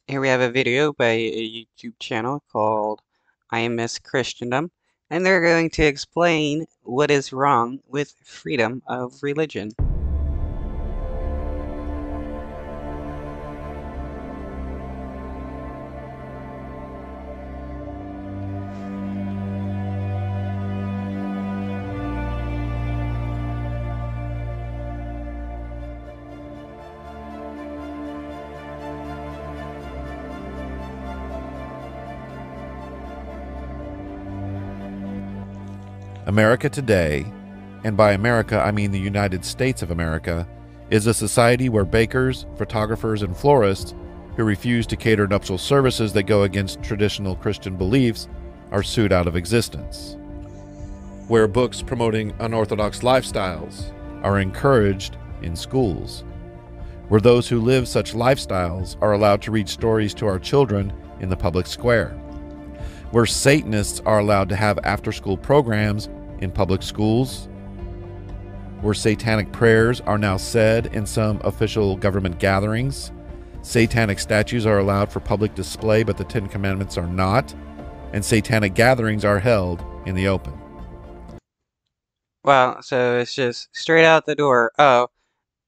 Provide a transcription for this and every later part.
Here we have a video by a YouTube channel called I Miss Christendom, and they're going to explain what is wrong with freedom of religion. America today, and by America I mean the United States of America, is a society where bakers, photographers, and florists who refuse to cater nuptial services that go against traditional Christian beliefs are sued out of existence. Where books promoting unorthodox lifestyles are encouraged in schools. Where those who live such lifestyles are allowed to read stories to our children in the public square. Where Satanists are allowed to have after-school programs in public schools, where satanic prayers are now said in some official government gatherings, satanic statues are allowed for public display but the Ten Commandments are not, and satanic gatherings are held in the open. Wow, so it's just straight out the door. Oh,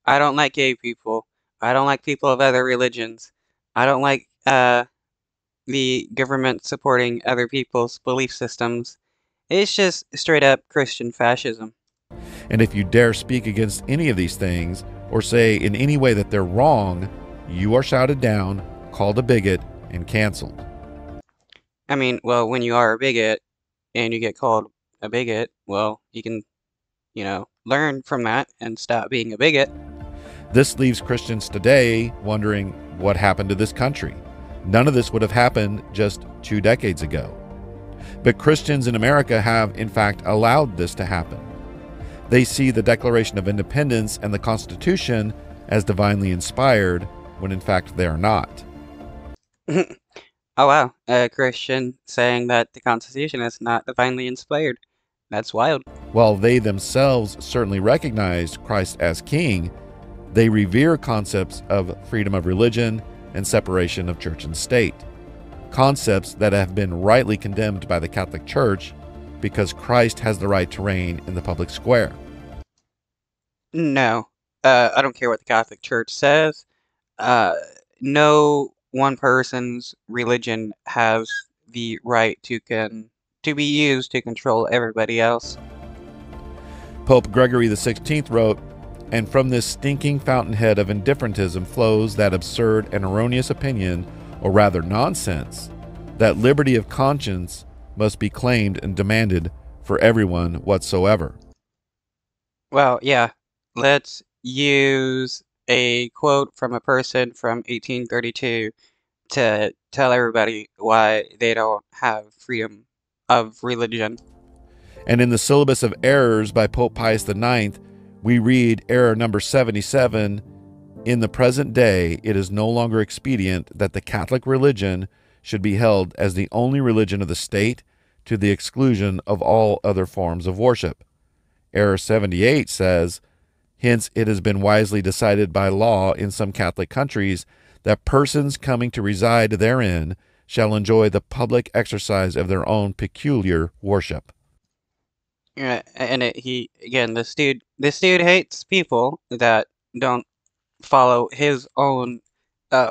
I don't like gay people. I don't like people of other religions. I don't like the government supporting other people's belief systems. It's just straight up Christian fascism. And if you dare speak against any of these things, or say in any way that they're wrong, you are shouted down, called a bigot, and canceled. I mean, well, when you are a bigot and you get called a bigot, well, you can, learn from that and stop being a bigot. This leaves Christians today wondering what happened to this country. None of this would have happened just 2 decades ago. But Christians in America have, in fact, allowed this to happen. They see the Declaration of Independence and the Constitution as divinely inspired, when in fact they are not. Oh wow, a Christian saying that the Constitution is not divinely inspired. That's wild. While they themselves certainly recognize Christ as King, they revere concepts of freedom of religion and separation of church and state. Concepts that have been rightly condemned by the Catholic Church because Christ has the right to reign in the public square. No, I don't care what the Catholic Church says. Uh, no one person's religion has the right to be used to control everybody else. Pope Gregory XVI wrote, "And from this stinking fountainhead of indifferentism flows that absurd and erroneous opinion, or rather nonsense, that liberty of conscience must be claimed and demanded for everyone whatsoever." Well, yeah, let's use a quote from a person from 1832 to tell everybody why they don't have freedom of religion. And in the Syllabus of Errors by Pope Pius IX, we read error number 77, "In the present day, it is no longer expedient that the Catholic religion should be held as the only religion of the state to the exclusion of all other forms of worship." Error 78 says, "Hence it has been wisely decided by law in some Catholic countries that persons coming to reside therein shall enjoy the public exercise of their own peculiar worship." Yeah, and he again, this dude hates people that don't follow his own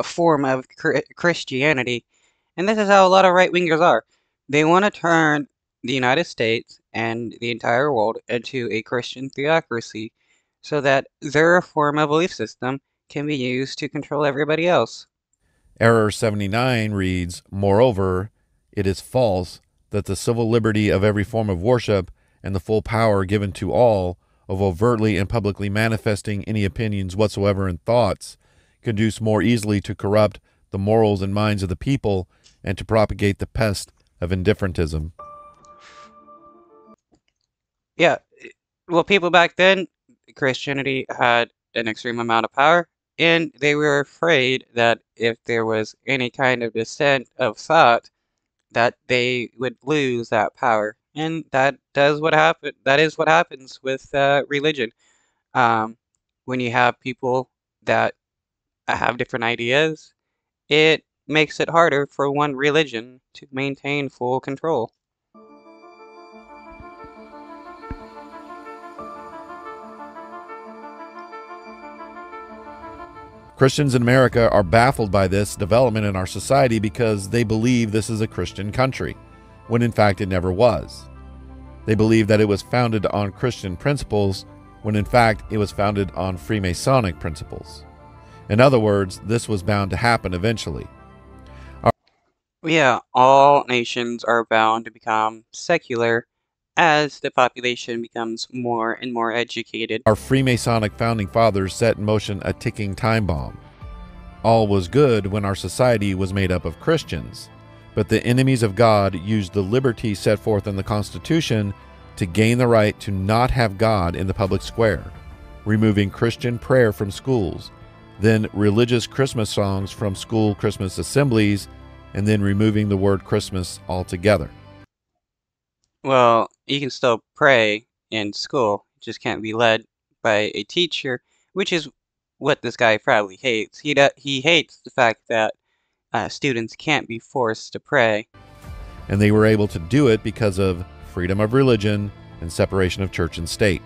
form of Christianity, and this is how a lot of right wingers are. They want to turn the United States and the entire world into a Christian theocracy, so that their form of belief system can be used to control everybody else. Error 79 reads, "Moreover, it is false that the civil liberty of every form of worship and the full power given to all of overtly and publicly manifesting any opinions whatsoever and thoughts conduce more easily to corrupt the morals and minds of the people and to propagate the pest of indifferentism." Yeah, well, people back then, Christianity had an extreme amount of power, and they were afraid that if there was any kind of dissent of thought, that they would lose that power. And that is what happens with religion. Um, when you have people that have different ideas, it makes it harder for one religion to maintain full control. Christians in America are baffled by this development in our society because they believe this is a Christian country, when in fact it never was. They believe that it was founded on Christian principles, when in fact it was founded on Freemasonic principles. In other words, this was bound to happen eventually. Yeah, all nations are bound to become secular as the population becomes more and more educated. Our Freemasonic founding fathers set in motion a ticking time bomb. All was good when our society was made up of Christians, but the enemies of God used the liberty set forth in the Constitution to gain the right to not have God in the public square, removing Christian prayer from schools, then religious Christmas songs from school Christmas assemblies, and then removing the word Christmas altogether. Well, you can still pray in school, it just can't be led by a teacher, which is what this guy probably hates. He hates the fact that students can't be forced to pray. And they were able to do it because of freedom of religion and separation of church and state.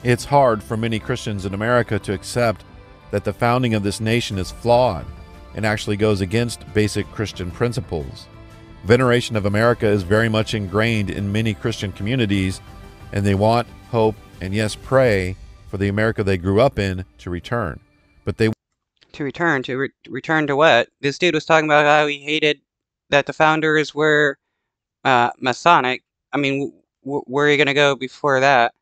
It's hard for many Christians in America to accept that the founding of this nation is flawed and actually goes against basic Christian principles. Veneration of America is very much ingrained in many Christian communities, and they want, hope, and yes, pray for the America they grew up in to return. But they To return to what? This dude was talking about how he hated that the founders were Masonic. I mean, where are you gonna go before that?